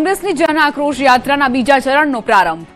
કોંગ્રેસની જન આક્રોશ યાત્રાના બીજા ચરણનો પ્રારંભ।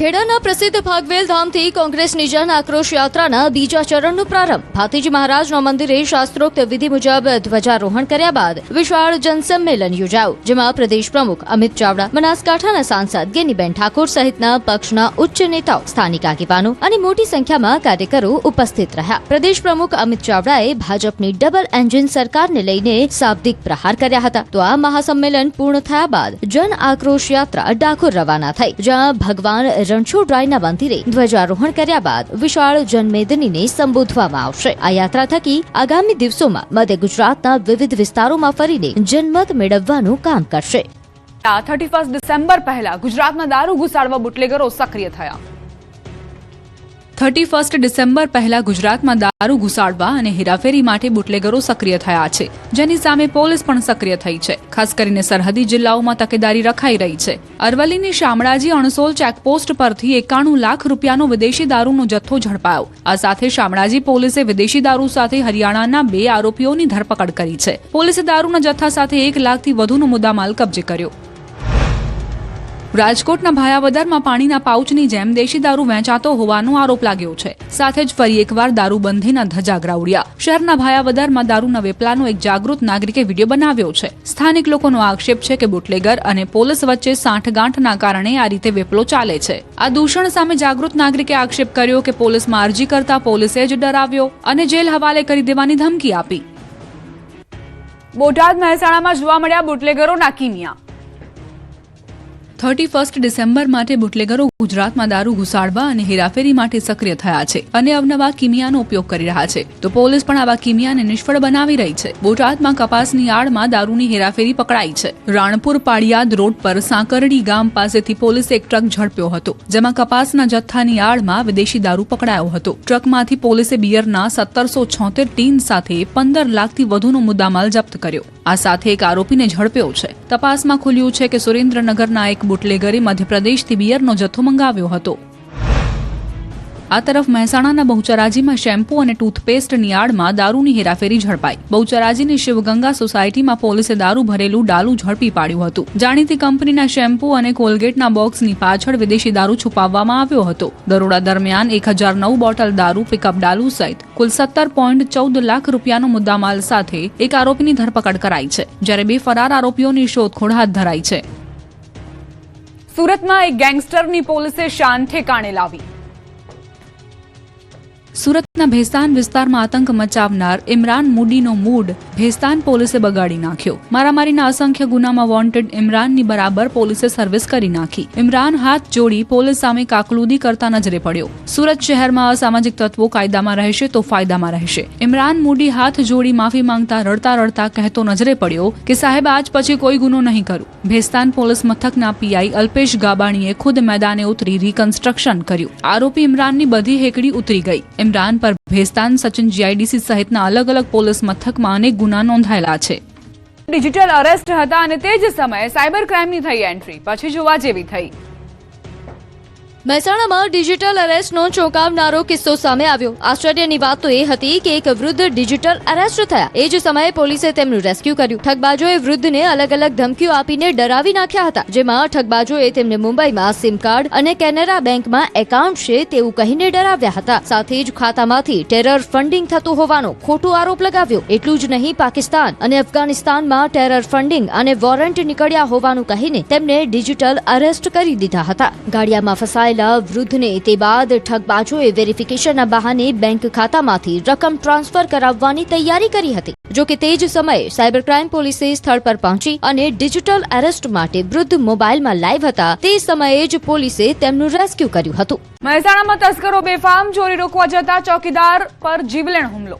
ખેડાના પ્રસિદ્ધ ભાગવેલ ધામથી કોંગ્રેસની જન આક્રોશ યાત્રાના બીજા ચરણનો પ્રારંભ। ભાતીજી મહારાજના મંદિરે શાસ્ત્રોક્ત વિધિ મુજબ ધ્વજારોહણ કર્યા બાદ વિશાળ જનસંમેલન યોજાયું, જેમાં પ્રદેશ પ્રમુખ અમિત ચાવડા, બનાસકાંઠાના સાંસદ ગેનીબેન ઠાકોર સહિતના પક્ષના ઉચ્ચ નેતાઓ, સ્થાનિક આગેવાનો અને મોટી સંખ્યામાં કાર્યકરો ઉપસ્થિત રહ્યા। પ્રદેશ પ્રમુખ અમિત ચાવડાએ ભાજપની ડબલ એન્જિન સરકારને લઈને શાબ્દિક પ્રહાર કર્યા હતા। તો આ મહાસંમેલન પૂર્ણ થયા બાદ જન આક્રોશ યાત્રા ડાકોર રવાના થઈ, જ્યાં ભગવાન રણછોડરાયના મંદિરે ધ્વજારોહણ કર્યા બાદ વિશાળ જનમેદનીને સંબોધવામાં આવશે। આ યાત્રા થકી આગામી દિવસોમાં મધ્ય ગુજરાતના વિવિધ વિસ્તારોમાં ફરીને જનમત મેળવવાનું કામ કરશે। 31 ડિસેમ્બર પહેલા ગુજરાતમાં દારૂ ઘુસાડવા બુટલેગરો સક્રિય થયા। 31 ડિસેમ્બર પહેલા ગુજરાતમાં દારૂ ઘુસાડવા અને હેરાફેરી માટે બુટલેગરો સક્રિય થયા છે, જેની સામે પોલીસ પણ સક્રિય થઈ છે। ખાસ કરીને સરહદી જિલ્લાઓમાં તકેદારી રખાઈ રહી છે। અરવલ્લીની શામળાજી અણસોલ ચેકપોસ્ટ પરથી 91 લાખ રૂપિયાનો વિદેશી દારૂનો જથ્થો ઝડપાયો। આ સાથે શામળાજી પોલીસે વિદેશી દારૂ સાથે હરિયાણાના 2 આરોપીઓની ધરપકડ કરી છે। પોલીસે દારૂના જથ્થા સાથે 1 લાખથી વધુનો મુદ્દામાલ કબજે કર્યો। રાજકોટના ભાયાવદરમાં પાણીના પાઉચની જેમ દેશી દારૂ વેચાતો હોવાનો આરોપ લાગ્યો છે। સાથે જ ફરી એકવાર દારૂબંધીના ધજાગરા ઉડ્યા। શહેરના ભાયાવદરમાં દારૂના વેપલાનો એક જાગૃત નાગરિકે વિડીયો બનાવ્યો છે। સ્થાનિક લોકોનો આક્ષેપ છે કે બુટલેગર અને પોલીસ વચ્ચે સાંઠગાંઠના કારણે આ રીતે વેપલો ચાલે છે। આ દૂષણ સામે જાગૃત નાગરિકે આક્ષેપ કર્યો કે પોલીસમાં અરજી કરતા પોલીસે જ ડરાવ્યો અને જેલ હવાલે કરી દેવાની ધમકી આપી। બોટાદ મહેસાણામાં જોવા મળ્યા બુટલેગરોના કિમિયા। 31 ડિસેમ્બર માટે બુટલેગરો ગુજરાતમાં દારૂ ઘુસાડવા અને હેરાફેરી માટે સક્રિય થયા છે અને અવનવા કિમિયાનો ઉપયોગ કરી રહ્યા છે। તો પોલીસ પણ આવા કિમિયાને નિષ્ફળ બનાવી રહી છે। બોટાદમાં કપાસની આડમાં દારૂની હેરાફેરી પકડાઈ છે। રાણપુર પાડિયાદ રોડ પર સાંકરડી ગામ પાસેથી પોલીસે એક ટ્રક ઝડપ્યો હતો, જેમાં કપાસના જથ્થાની આડમાં વિદેશી દારૂ પકડાયો હતો। ટ્રકમાંથી પોલીસે બિયરના 1776 ટીન સાથે 15 લાખથી વધુનો મુદ્દામાલ જપ્ત કર્યો। આ સાથે એક આરોપીને ઝડપ્યો છે। તપાસમાં ખુલ્યું છે કે સુરેન્દ્રનગરના એક બુટલેગરે મધ્યપ્રદેશથી બિયરનો જથ્થો મંગાવ્યો હતો। આ તરફ મહેસાણાના બહુચરાજીમાં શેમ્પૂ અને ટૂથપેસ્ટની આડમાં દારૂની હેરાફેરી ઝડપાઈ। બહુચરાજીની શિવગંગા સોસાયટીમાં પોલીસે દારૂ ભરેલું ડાલું ઝડપી પાડ્યું હતું। જાણીતી કંપનીના શેમ્પૂ અને કોલગેટના બોક્સની પાછળ વિદેશી દારૂ છુપાવવામાં આવ્યો હતો। દરોડા દરમિયાન 1009 બોટલ દારૂ, પિકઅપ ડાલુ સહિત કુલ 17.14 લાખ રૂપિયાનો મુદ્દામાલ સાથે એક આરોપીની ધરપકડ કરાઈ છે, જ્યારે 2 ફરાર આરોપીઓની શોધખોળ હાથ ધરાઈ છે। સુરતમાં એક ગેંગસ્ટરની પોલીસે શાન ઠેકાણે લાવી। સુરતના ભેસ્તાન વિસ્તારમાં આતંક મચાવનાર ઇમરાન મુડીનો મૂડ ભેસ્તાન પોલીસે બગાડી નાખ્યો। મારામારીના અસંખ્ય ગુનામાં વોન્ટેડ ઇમરાનની બરાબર પોલીસે સર્વિસ કરી નાખી। ઇમરાન હાથ જોડી પોલીસ સામે કાકલુદી કરતા નજરે પડ્યો। સુરત શહેરમાં અસામાજિક તત્વો કાયદામાં રહેશે તો ફાયદામાં રહેશે। ઇમરાન મુડી હાથ જોડી માફી માંગતા રડતા રડતા કહેતો નજરે પડ્યો કે સાહેબ, આજ પછી કોઈ ગુનો નહીં કરું। ભેસ્તાન પોલીસ મથકના પીઆઈ અલ્પેશ ગાબાણીએ ખુદ મેદાને ઉતરી રિકન્સ્ટ્રક્શન કર્યું। આરોપી ઇમરાનની બધી હેકડી ઉતરી ગઈ। ઇમરાન પર ભેસ્તાન, સચિન જીઆઈડીસી સહિતના અલગ અલગ પોલીસ મથકમાં અનેક ગુના નોંધાયેલા છે। ડિજિટલ અરેસ્ટ હતા અને તે જ સમયે સાયબર ક્રાઇમની થઈ એન્ટ્રી, પછી જોવા જેવી થઈ। મહેસાણામાં ડિજિટલ અરેસ્ટનો ચોંકાવનારો કિસ્સો સામે આવ્યો। આશ્ચર્યની વાત તો એ હતી કે એક વૃદ્ધ ડિજિટલ અરેસ્ટ થયા। એ જ સમયે પોલીસે તેમનું રેસ્ક્યુ કર્યું। ઠગબાજોએ વૃદ્ધને અલગ અલગ ધમકીઓ આપીને ડરાવી નાખ્યા હતા, જેમાં ઠગબાજોએ તેમને મુંબઈમાં સિમ કાર્ડ અને કેનેરા બેંકમાં એકાઉન્ટ છે તેવું કહીને ડરાવ્યા હતા। સાથે જ ખાતામાંથી ટેરર ફંડિંગ થતું હોવાનો ખોટો આરોપ લગાવ્યો। એટલું જ નહીં, પાકિસ્તાન અને અફઘાનિસ્તાનમાં ટેરર ફંડિંગ અને વોરંટ નીકળ્યા હોવાનું કહીને તેમને ડિજિટલ અરેસ્ટ કરી દીધા હતા। ગાડિયામાં ફસાયેલા વૃદ્ધને તે બાદ ઠગબાજોએ વેરિફિકેશનના બહાને બેંક ખાતામાંથી રકમ ટ્રાન્સફર કરાવવાની તૈયારી કરી હતી। જો કે તે જ સમયે સાયબર ક્રાઇમ પોલીસે સ્થળ પર પહોંચી અને ડિજિટલ અરેસ્ટ માટે વૃદ્ધ મોબાઈલમાં લાઈવ હતા તે સમયે જ પોલીસે તેમનું રેસ્ક્યુ કર્યું હતું। મહેસાણામાં તસ્કરો બેફામ, ચોરી રોકવા જતા ચોકીદાર પર જીવલેણ હુમલો।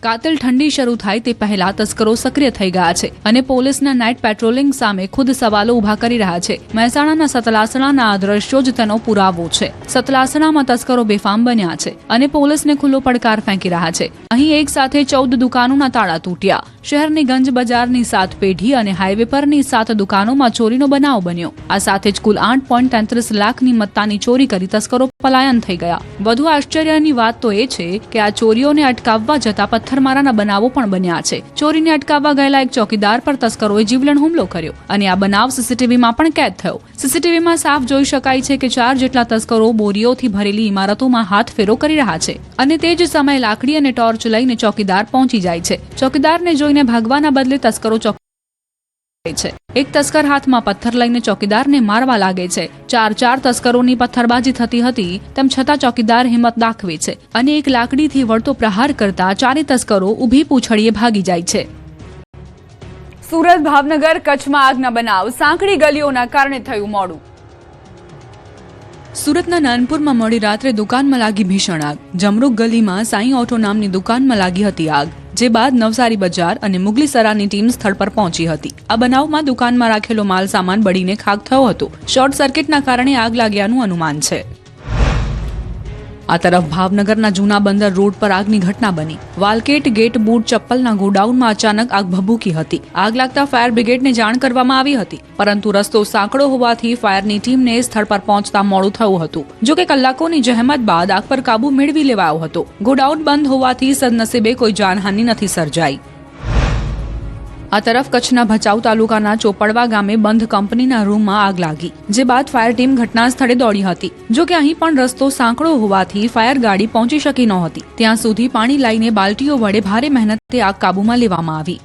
કાતિલ ઠંડી શરૂ થાય તે પહેલા તસ્કરો સક્રિય થઈ ગયા છે અને પોલીસના નાઇટ પેટ્રોલિંગ સામે ખુદ સવાલો ઉભા કરી રહ્યા છે। મહેસાણાના સતલાસણાના આ દ્રશ્યો જ તેનો પુરાવો છે। સતલાસણામાં તસ્કરો બેફામ બન્યા છે અને પોલીસને ખુલ્લો પડકાર ફેંકી રહ્યા છે। અહીં એક સાથે 14 દુકાનોના તાળા તૂટ્યા. શહેરની ગંજ બજારની 7 પેઢી અને હાઈવે પરની 7 દુકાનોમાં ચોરીનો બનાવ બન્યો. આ સાથે જ કુલ 8.33 લાખની મત્તાની ચોરી કરી તસ્કરો પલાયન થઈ ગયા. વધુ આશ્ચર્યની વાત તો એ છે કે આ ચોરીઓને અટકાવવા જતા પથ્થરમારાના બનાવો પણ બન્યા છે. ચોરીને અટકાવવા ગયેલા એક ચોકીદાર પર તસ્કરોએ જીવલેણ હુમલો કર્યો અને આ બનાવ સીસીટીવીમાં પણ કેદ થયો. સીસીટીવીમાં સાફ જોઈ શકાય છે કે 4 જેટલા તસ્કરો બોરીઓથી ભરેલી ઇમારતોમાં હાથ ફેરો કરી રહ્યા છે અને તે જ સમયે લાકડી અને ટોર્ચ લઈને ચોકીદાર પહોંચી જાય છે. ચોકીદારને જોઈને ભાગવાના બદલે તસ્કરો છે. એક તસ્કર હાથમાં પથ્થર લઈને ચોકીદારને મારવા લાગે છે. 4 તસ્કરોની પથ્થરબાજી થતી હતી તેમ છતાં ચોકીદાર હિંમત દાખવે છે અને એક લાકડીથી વળતો પ્રહાર કરતા 4 તસ્કરો ઊભી પૂંછડીએ ભાગી જાય છે. સુરત, ભાવનગર, કચ્છમાં આગના બનાવ. સાંકડી ગલીઓના કારણે થયું મોડું. સુરતના નાનપુરમાં મોડી રાત્રે દુકાનમાં લાગી ભીષણ આગ. જમરૂક ગલીમાં સાઈ ઓટો નામની દુકાનમાં લાગી હતી આગ, જે બાદ નવસારી બજાર અને મુગલીસરાની ટીમ સ્થળ પર પહોંચી હતી. આ બનાવમાં દુકાનમાં રાખેલો માલ સામાન બળીને ખાખ થયો હતો. શોર્ટ સર્કિટના કારણે આગ લાગ્યાનું અનુમાન છે. આ તરફ ભાવનગરના જૂના બંદર રોડ પર આગની ઘટના બની. વાલકેટ ગેટ બૂટ ચપ્પલના ગોડાઉનમાં અચાનક આગ ભભૂકી હતી. આગ લાગતા ફાયર બ્રિગેડને જાણ કરવામાં આવી હતી, પરંતુ રસ્તો સાંકડો હોવાથી ફાયરની ટીમને સ્થળ પર પહોંચતા મોડું થયું હતું. જોકે કલાકોની જહેમત બાદ આગ પર કાબુ મેળવી લેવાયો હતો. ગોડાઉન બંધ હોવાથી સદનસીબે કોઈ જાનહાનિ નથી સર્જાઈ. આ તરફ કચ્છના ભચાઉ તાલુકાના ચોપડવા ગામે બંધ કંપનીના રૂમમાં આગ લાગી, જે બાદ ફાયર ટીમ ઘટના સ્થળે દોડી હતી. જોકે અહીં પણ રસ્તો સાંકડો હોવાથી ફાયર ગાડી પહોંચી શકી નહોતી. ત્યાં સુધી પાણી લાવીને બાલટીઓ વડે ભારે મહેનતે આગ કાબૂમાં લેવામાં આવી.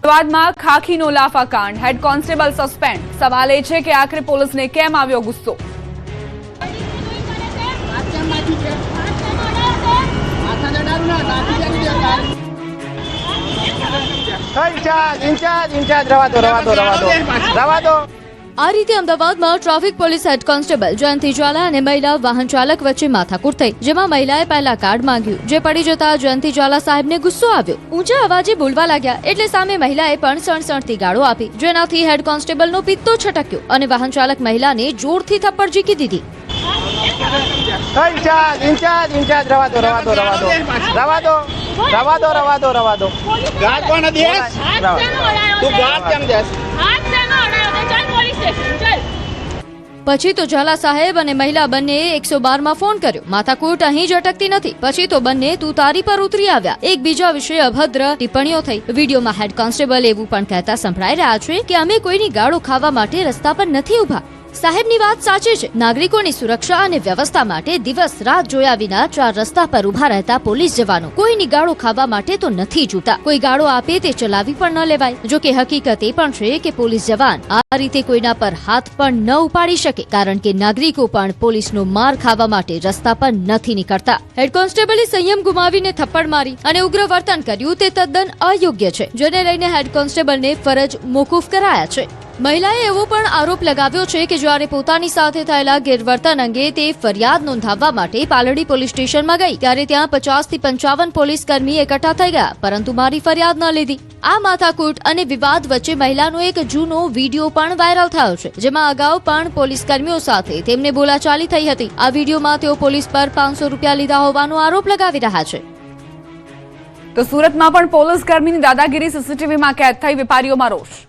અમદાવાદમાં ખાખીનો લાફાકાંડ. Head constable suspend. સવાલ એ છે કે આખરે પોલીસને કેમ આવ્યો ગુસ્સો? આ રીતે અમદાવાદમાં ટ્રાફિક પોલીસ હેડ કોન્સ્ટેબલ જયંતિ જ્વાલા અને મહિલા વાહન ચાલક વચ્ચે માથાકૂટ થઈ, જેમાં મહિલાએ પહેલા કાર્ડ માંગ્યું, જે પડી જતા જયંતિ જ્વાલા સાહેબને ગુસ્સો આવ્યો. ઊંચા અવાજે બોલવા લાગ્યા એટલે સામે મહિલાએ પણ સણસણતી ગાળો આપી, જેનાથી હેડ કોન્સ્ટેબલનો પિત્તો છટક્યો અને વાહન ચાલક મહિલાને જોરથી થપ્પડ ઝીકી દીધી. પછી તો ઝાલા સાહેબ અને મહિલા બંનેએ 112માં ફોન કર્યો. માથાકૂટ અહીં જ અટકતી નથી. પછી તો બંને તુતારી પર ઉતરી આવ્યા. એકબીજા વિશે અભદ્ર ટિપ્પણીઓ થઈ. વિડીયોમાં હેડ કોન્સ્ટેબલ એવું પણ કહેતા સંભળાઈ રહ્યા છે કે અમે કોઈની ગાળો ખાવા માટે રસ્તા પર નથી ઉભા. સાહેબની વાત સાચી છે. નાગરિકોની સુરક્ષા અને વ્યવસ્થા માટે દિવસ રાત જોયા વિના 4 રસ્તા પર ઉભા રહેતા પોલીસ જવાનો કોઈની ગાળો ખાવા માટે તો નથી જોતા. કોઈ ગાળો આપે તે ચલાવી પણ ન લેવાય. જો કે હકીકત એ પણ છે કે પોલીસ જવાન આ રીતે કોઈના પર હાથ પણ ન ઉપાડી શકે, કારણ કે નાગરિકો પણ પોલીસનો માર ખાવા માટે રસ્તા પર નથી નીકળતા. હેડ કોન્સ્ટેબલે સંયમ ગુમાવીને થપ્પડ મારી અને ઉગ્ર વર્તન કર્યું તે તદ્દન અયોગ્ય છે, જેને લઈને હેડ કોન્સ્ટેબલને ફરજ મોકૂફ કરાયા છે. મહિલાએ એવો પણ આરોપ લગાવ્યો છે કે જ્યારે પોતાની સાથે થયેલા ગેરવર્તન અંગે તે ફરિયાદ નોંધાવવા માટે પાલડી પોલીસ સ્ટેશનમાં ગઈ, ત્યારે ત્યાં 50 થી 55 પોલીસ કર્મી એકઠા થઈ ગયા, પરંતુ મારી ફરિયાદ ન લીધી. આ માથાકૂટ અને વિવાદ વચ્ચે મહિલાનો એક જૂનો વિડીયો પણ વાયરલ થયો છે, જેમાં અગાઉ પણ પોલીસ કર્મીઓ સાથે તેમને બોલાચાલી થઈ હતી. આ વિડીયોમાં તેઓ પોલીસ પર 500 રૂપિયા લીધા હોવાનો આરોપ લગાવી રહ્યા છે. તો સુરતમાં પણ પોલીસ કર્મીની દાદાગીરી સીસીટીવીમાં કેદ થઈ. વેપારીઓમાં રોષ.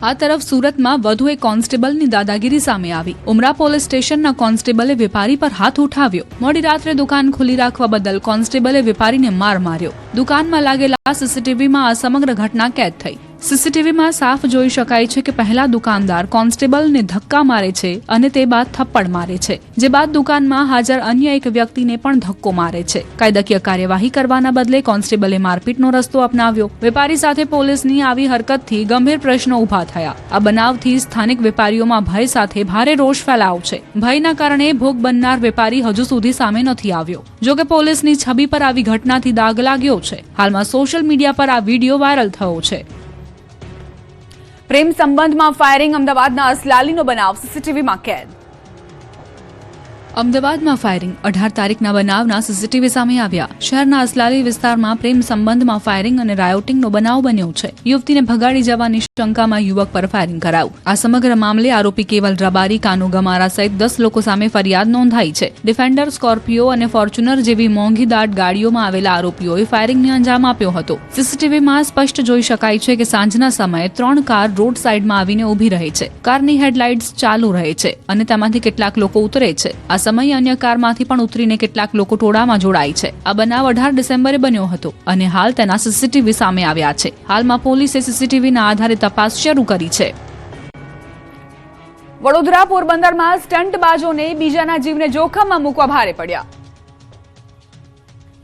આ તરફ સુરતમાં વધુ એક કોન્સ્ટેબલની દાદાગીરી સામે આવી. ઉમરા પોલીસ સ્ટેશનના કોન્સ્ટેબલે વેપારી પર હાથ ઉઠાવ્યો. મોડી રાત્રે દુકાન ખુલ્લી રાખવા બદલ કોન્સ્ટેબલે વેપારીને માર માર્યો. દુકાનમાં લાગેલા સીસીટીવીમાં આ સમગ્ર ઘટના કેદ થઈ. સીસીટીવીમાં સાફ જોઈ શકાય છે કે પહેલા દુકાનદાર કોન્સ્ટેબલને ધક્કા મારે છે અને તે બાદ થપ્પડ મારે છે, જે બાદ દુકાનમાં હાજર અન્ય એક વ્યક્તિને પણ ધક્કો મારે છે. કાયદાકીય કાર્યવાહી કરવાના બદલે કોન્સ્ટેબલે મારપીટનો રસ્તો અપનાવ્યો. વેપારી સાથે પોલીસની આવી હરકતથી ગંભીર પ્રશ્નો ઉભા થયા. આ બનાવથી સ્થાનિક વેપારીઓમાં ભય સાથે ભારે રોષ ફેલાયો છે. ભયના કારણે ભોગ બનનાર વેપારી હજુ સુધી સામે નથી આવ્યો. જોકે પોલીસની છબી પર આવી ઘટનાથી દાગ લાગ્યો છે. હાલમાં સોશિયલ મીડિયા પર આ વિડીયો વાયરલ થયો છે. પ્રેમ સંબંધમાં ફાયરિંગ. અમદાવાદના અસલાલીનો બનાવ સીસીટીવીમાં કેદ. અમદાવાદમાં ફાયરિંગ 18 તારીખના બનાવના સીસીટીવી સામે આવ્યા. શહેરના અસલાલી વિસ્તારમાં પ્રેમ સંબંધમાં ફાયરિંગ અને રાયોટિંગનો બનાવ બન્યો છે. યુવતીને ભગાડી જવાની શંકામાં યુવક પર ફાયરિંગ કરાયું. આ સમગ્ર મામલે આરોપી કેવલ રબારી, કાનુ ગમારા સહિત 10 લોકો સામે ફરિયાદ નોંધાઈ છે. ડિફેન્ડર, સ્કોર્પિયો અને ફોર્ચ્યુનર જેવી મોંઘીદાટ ગાડીઓમાં આવેલા આરોપીઓએ ફાયરિંગને અંજામ આપ્યો હતો. સીસીટીવીમાં સ્પષ્ટ જોઈ શકાય છે કે સાંજના સમયે 3 કાર રોડ સાઈડમાં આવીને ઊભી રહે છે. કારની હેડલાઇટ્સ ચાલુ રહે છે અને તેમાંથી કેટલાક લોકો ઉતરે છે. આ સમયે અન્ય કારમાંથી પણ ઉતરીને કેટલાક લોકો ટોળામાં જોડાય છે. આ બનાવ 18 ડિસેમ્બરે બન્યો હતો અને હાલ તેના સીસીટીવી સામે આવ્યા છે. હાલમાં પોલીસે સીસીટીવીના આધારે તપાસ શરૂ કરી છે. વડોદરા પોરબંદરમાં સ્ટંટબાજોને બીજાના જીવને જોખમમાં મૂકવા ભારે પડ્યા.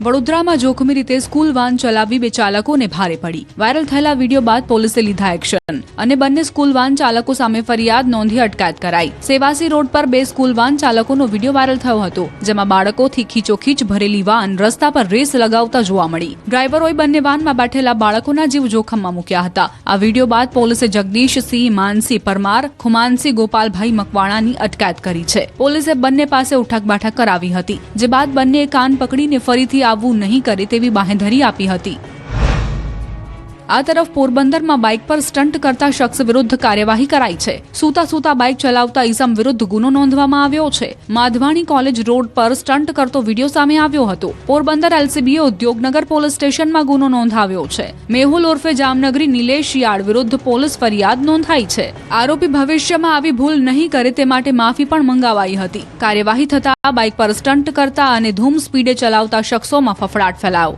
વડોદરામાં જોખમી રીતે સ્કૂલ વાન ચલાવી 2 ચાલકોને ભારે પડી. વાયરલ થયેલા વિડીયો બાદ પોલીસે લીધા એક્શન અને બંને સ્કૂલ વાન ચાલકો સામે ફરિયાદ નોંધી અટકાયત કરાઈ. સેવાસી રોડ પર 2 સ્કૂલ વાન ચાલકોનો વિડીયો વાયરલ થયો હતો, જેમાં બાળકોથી ખીચોખીચ ભરેલી વાન રસ્તા પર રેસ લગાવતા જોવા મળી. ડ્રાઈવરોએ બંને વાનમાં બેઠેલા બાળકોના જીવ જોખમમાં મૂક્યા હતા. આ વિડીયો બાદ પોલીસે જગદીશસિંહ માનસી પરમાર, ખુમાનસિંહ ગોપાલભાઈ મકવાણાની અટકાયત કરી છે. પોલીસે બંને પાસે ઉઠક-બેઠક કરાવી હતી, જે બાદ બંનેએ કાન પકડીને ફરીથી આવવું નહીં કરે તેવી બાંહેધરી આપી હતી. આ તરફ પોરબંદરમાં બાઇક પર સ્ટન્ટ કરતા શખ્સ વિરુદ્ધ કાર્યવાહી કરાઈ છે. સૂતા બાઇક ચલાવતા ઈસમ વિરુદ્ધ ગુનો નોંધવામાં આવ્યો છે. માધવાણી કોલેજ રોડ પર સ્ટન્ટ કરતો વિડીયો સામે આવ્યો હતો. પોરબંદર એલસીબીએ ઉદ્યોગનગર પોલીસ સ્ટેશનમાં ગુનો નોંધાવ્યો છે. મેહુલ ઉર્ફે જામનગરી નિલેશ યાળ વિરુદ્ધ પોલીસ ફરિયાદ નોંધાઈ છે. આરોપી ભવિષ્યમાં આવી ભૂલ નહીં કરે તે માટે માફી પણ મંગાવાઈ હતી. કાર્યવાહી થતા બાઇક પર સ્ટન્ટ કરતા અને ધૂમ સ્પીડે ચલાવતા શખ્સોમાં ફફડાટ ફેલાયો.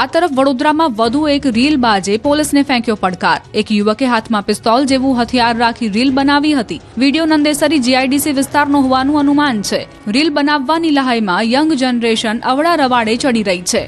આ તરફ વડોદરામાં વધુ એક રીલબાજે પોલીસને ફેંક્યો પડકાર. એક યુવકે હાથમાં પિસ્તોલ જેવું હથિયાર રાખી રીલ બનાવી હતી. વિડીયો નંદેસરી જીઆઈડીસી વિસ્તારનો હોવાનું અનુમાન છે. રીલ બનાવવાની લહાઈમાં યંગ જનરેશન અવળા રવાડે ચડી રહી છે.